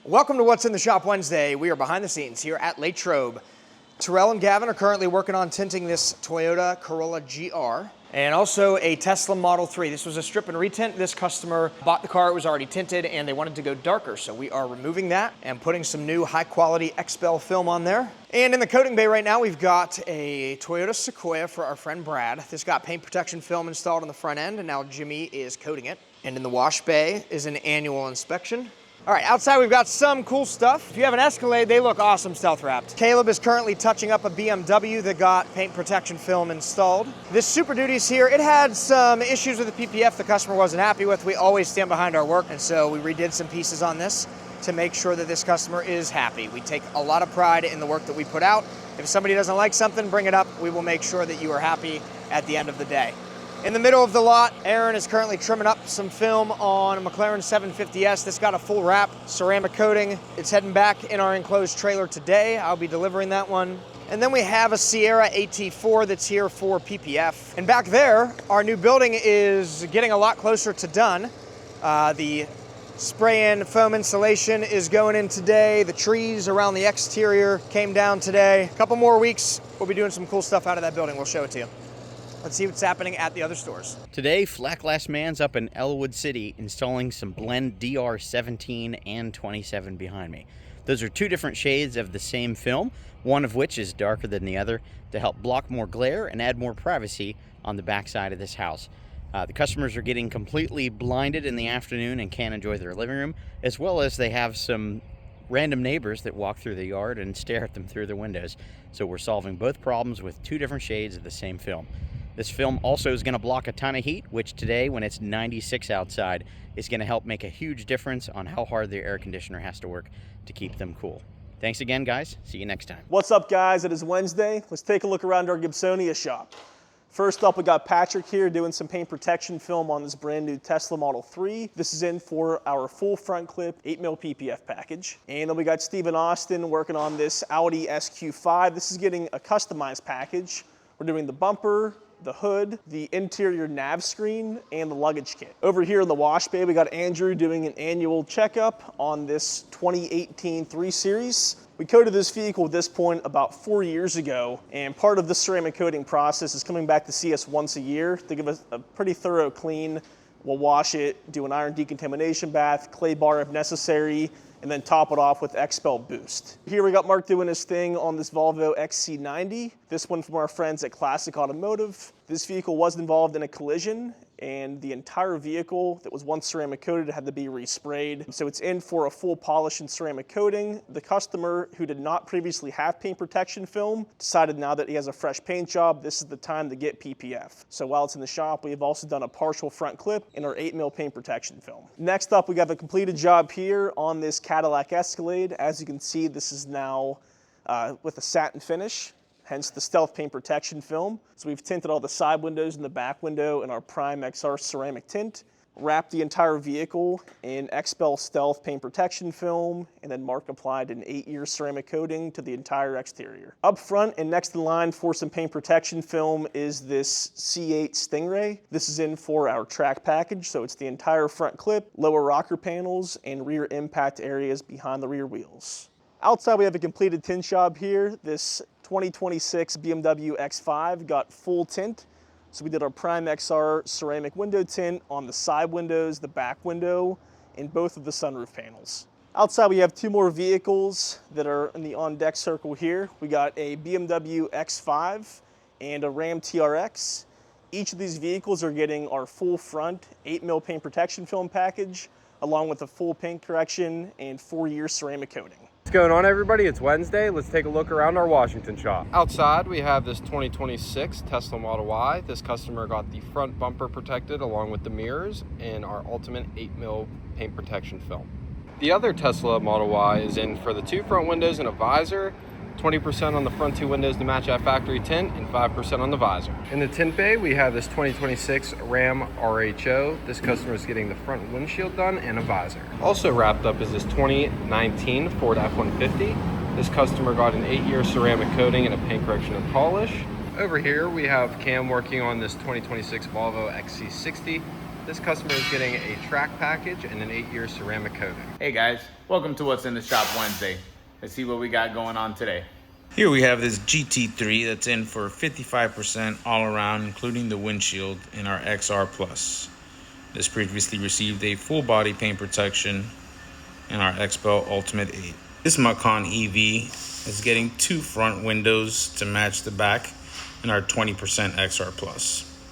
Welcome to What's in the Shop Wednesday. We are behind the scenes here at LATROBE. Terrell and Gavin are currently working on tinting this Toyota Corolla GR and also a Tesla Model 3. This was a strip and retint. This customer bought the car, it was already tinted, and they wanted to go darker. So we are removing that and putting some new high quality XPEL film on there. And in the coating bay right now, we've got a Toyota Sequoia for our friend Brad. This got paint protection film installed on the front end, and now Jimmy is coating it. And in the wash bay is an annual inspection. All right, outside we've got some cool stuff. If you have an Escalade, they look awesome stealth wrapped. Caleb is currently touching up a BMW that got paint protection film installed. This Super Duty's here, it had some issues with the PPF the customer wasn't happy with. We always stand behind our work, and so we redid some pieces on this to make sure that this customer is happy. We take a lot of pride in the work that we put out. If somebody doesn't like something, bring it up. We will make sure that you are happy at the end of the day. In the middle of the lot, Aaron is currently trimming up some film on a McLaren 750S. This got a full wrap, ceramic coating. It's heading back in our enclosed trailer today. I'll be delivering that one. And then we have a Sierra AT4 that's here for PPF. And back there, our new building is getting a lot closer to done. The spray-in foam insulation is going in today. The trees around the exterior came down today. A couple more weeks, we'll be doing some cool stuff out of that building. We'll show it to you. Let's see what's happening at the other stores. Today, Flat Glass Man's up in Elwood City installing some blend DR17 and 27 behind me. Those are two different shades of the same film, one of which is darker than the other to help block more glare and add more privacy on the backside of this house. The customers are getting completely blinded in the afternoon and can't enjoy their living room, as well as they have some random neighbors that walk through the yard and stare at them through their windows. So we're solving both problems with two different shades of the same film. This film also is going to block a ton of heat, which today, when it's 96 outside, is going to help make a huge difference on how hard the air conditioner has to work to keep them cool. Thanks again, guys. See you next time. What's up, guys? It is Wednesday. Let's take a look around our Gibsonia shop. First up, we got Patrick here doing some paint protection film on this brand new Tesla Model 3. This is in for our full front clip 8mm PPF package. And then we got Stephen Austin working on this Audi SQ5. This is getting a customized package. We're doing the bumper, the hood, the interior nav screen, and the luggage kit. Over here in the wash bay, we got Andrew doing an annual checkup on this 2018 3 Series. We coated this vehicle at this point about 4 years ago, and part of the ceramic coating process is coming back to see us once a year to give us a pretty thorough clean. We'll wash it, do an iron decontamination bath, clay bar if necessary, and then top it off with XPEL Boost. Here we got Mark doing his thing on this Volvo XC90. This one from our friends at Classic Automotive. This vehicle was involved in a collision, and the entire vehicle that was once ceramic coated had to be resprayed. So it's in for a full polish and ceramic coating. The customer, who did not previously have paint protection film, decided now that he has a fresh paint job, this is the time to get PPF. So while it's in the shop, we have also done a partial front clip in our 8mm paint protection film. Next up, we got a completed job here on this Cadillac Escalade. As you can see, this is now with a satin finish, hence the stealth paint protection film. So we've tinted all the side windows and the back window in our Prime XR ceramic tint, wrapped the entire vehicle in XPEL stealth paint protection film, and then Mark applied an 8-year ceramic coating to the entire exterior. Up front and next in line for some paint protection film is this C8 Stingray. This is in for our track package, so it's the entire front clip, lower rocker panels, and rear impact areas behind the rear wheels. Outside, we have a completed tint job here. This 2026 BMW X5 got full tint. So we did our Prime XR ceramic window tint on the side windows, the back window, and both of the sunroof panels. Outside, we have two more vehicles that are in the on-deck circle here. We got a BMW X5 and a Ram TRX. Each of these vehicles are getting our full front 8mm paint protection film package, along with a full paint correction and 4-year ceramic coating. What's going on, everybody? It's Wednesday. Let's take a look around our Washington shop. Outside, we have this 2026 Tesla Model Y. This customer got the front bumper protected along with the mirrors in our ultimate 8mm paint protection film. The other Tesla Model Y is in for the two front windows and a visor, 20% on the front two windows to match that factory tint, and 5% on the visor. In the tint bay, we have this 2026 Ram RHO. This customer is getting the front windshield done and a visor. Also wrapped up is this 2019 Ford F-150. This customer got an 8-year ceramic coating and a paint correction and polish. Over here, we have Cam working on this 2026 Volvo XC60. This customer is getting a track package and an 8-year ceramic coating. Hey guys, welcome to What's in the Shop Wednesday. Let's see what we got going on today. Here we have this GT3 that's in for 55% all around, including the windshield in our XR Plus. This previously received a full body paint protection in our XPEL Ultimate 8. This Macan EV is getting 2 front windows to match the back in our 20% XR Plus.